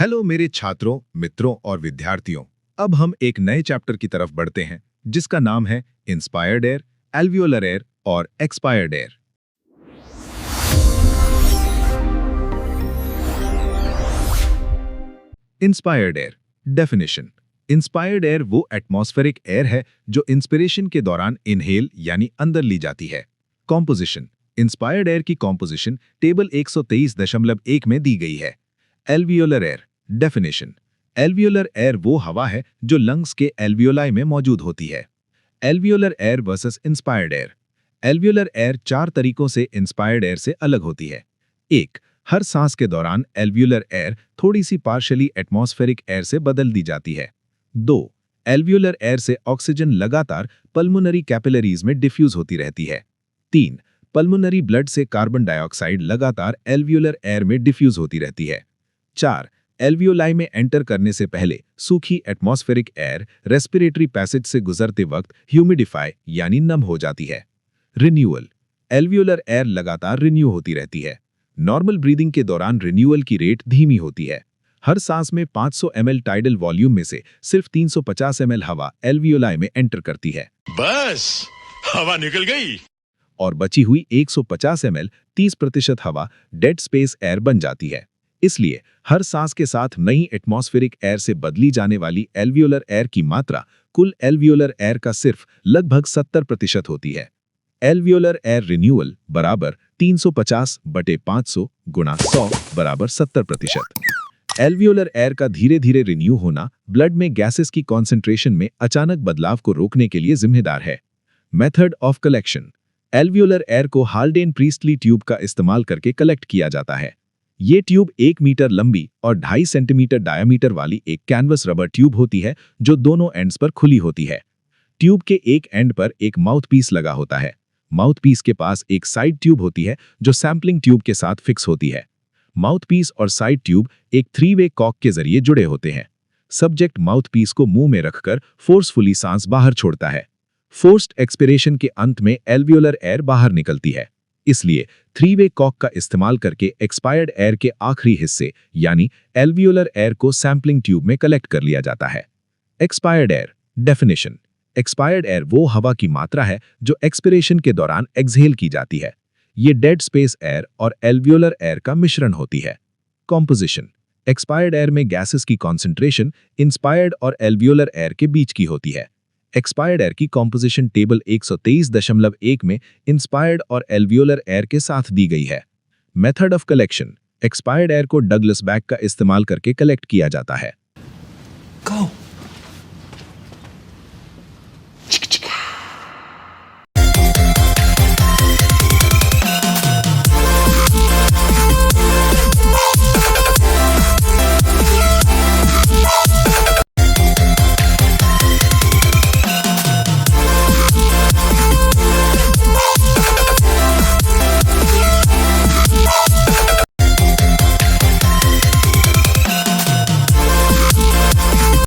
Hello मेरे छात्रों, मित्रों और विद्यार्थियों। अब हम एक नए चैप्टर की तरफ बढ़ते हैं जिसका नाम है इंस्पायर्ड एयर, एल्वियोलर एयर और expired air. Inspired air definition. Inspired air वो एटमॉस्फेरिक एयर है जो इंस्पिरेशन के दौरान इनहेल यानी अंदर ली जाती है। कॉम्पोजिशन। इंस्पायर्ड एयर की कॉम्पोजिशन टेबल 123.1 में दी गई है। Alveolar air definition. Alveolar air वो हवा है जो लंग्स के एल्वियोलाई में मौजूद होती है। Alveolar air versus inspired air. Alveolar air 4 तरीकों से इंस्पायर्ड एयर से अलग होती है। 1. हर सांस के दौरान एल्वियोलर एयर थोड़ी सी पार्शली एटमॉस्फेरिक एयर से बदल दी जाती है। 2. एल्वियोलर एयर से ऑक्सीजन लगातार पल्मोनरी कैपिलरीज में डिफ्यूज होती रहती है। 3. पल्मोनरी ब्लड से कार्बन डाइऑक्साइड लगातार एल्वियोलर एयर में डिफ्यूज होती रहती है। 4. एल्वियोलाई में एंटर करने से पहले सूखी एटमॉस्फेरिक एयर रेस्पिरेटरी पैसेज से गुजरते वक्त ह्यूमिडिफाई यानी नम हो जाती है। रिन्यूअल। एल्वियोलर एयर लगातार रिन्यू होती रहती है। नॉर्मल ब्रीदिंग के दौरान रिन्यूअल की रेट धीमी होती है। हर सांस में 500 ml टाइडल वॉल्यूम में से सिर्फ 350 ml हवा एल्वियोलाई में एंटर करती है। बस हवा निकल गई और बची हुई 150 ml 30% हवा डेड स्पेस एयर बन जाती है। इसलिए हर सांस के साथ नई एटमॉस्फेरिक एयर से बदली जाने वाली एल्वियोलर एयर की मात्रा कुल एल्वियोलर एयर का सिर्फ लगभग 70% होती है। एल्वियोलर एयर रिन्यूअल बराबर 350/500 गुणा 100 बराबर 70%। एल्वियोलर एयर का धीरे धीरे रिन्यू होना ब्लड में गैसेस की कॉन्सेंट्रेशन में अचानक बदलाव को रोकने के लिए जिम्मेदार है। Method of collection. Alveolar air को हाल्डेन प्रीस्टली ट्यूब का इस्तेमाल करके कलेक्ट किया जाता है। ये ट्यूब 1 मीटर लंबी और 2.5 सेंटीमीटर डायमीटर वाली एक कैनवस रबर ट्यूब होती है जो दोनों एंड्स पर खुली होती है। ट्यूब के एक एंड पर एक माउथपीस लगा होता है। माउथपीस के पास एक साइड ट्यूब होती है जो सैंपलिंग ट्यूब के साथ फिक्स होती है। माउथपीस और साइड ट्यूब एक 3-वे कॉक के जरिए जुड़े होते हैं। सब्जेक्ट माउथपीस को मुंह में रखकर फोर्सफुली सांस बाहर छोड़ता है। फोर्स्ड एक्सपिरेशन के अंत में एल्वियोलर एयर बाहर निकलती है। इसलिए 3-वे कॉक का इस्तेमाल करके एक्सपायर्ड एयर के आखिरी हिस्से यानी एल्वियोलर एयर को सैंपलिंग ट्यूब में कलेक्ट कर लिया जाता है। Expired air definition. Expired air वो हवा की मात्रा है जो एक्सपिरेशन के दौरान एक्सहेल की जाती है। ये डेड स्पेस एयर और एल्वियोलर एयर का मिश्रण होती है। कॉम्पोजिशन। एक्सपायर्ड एयर में गैसेस की कॉन्सेंट्रेशन इंस्पायर्ड और एल्वियोलर एयर के बीच की होती है। एक्सपायर्ड एयर की कॉम्पोजिशन टेबल 123.1 में इंस्पायर्ड और एल्वियोलर एयर के साथ दी गई है। Method of collection. Expired air को डगलस बैग का इस्तेमाल करके कलेक्ट किया जाता है। Go.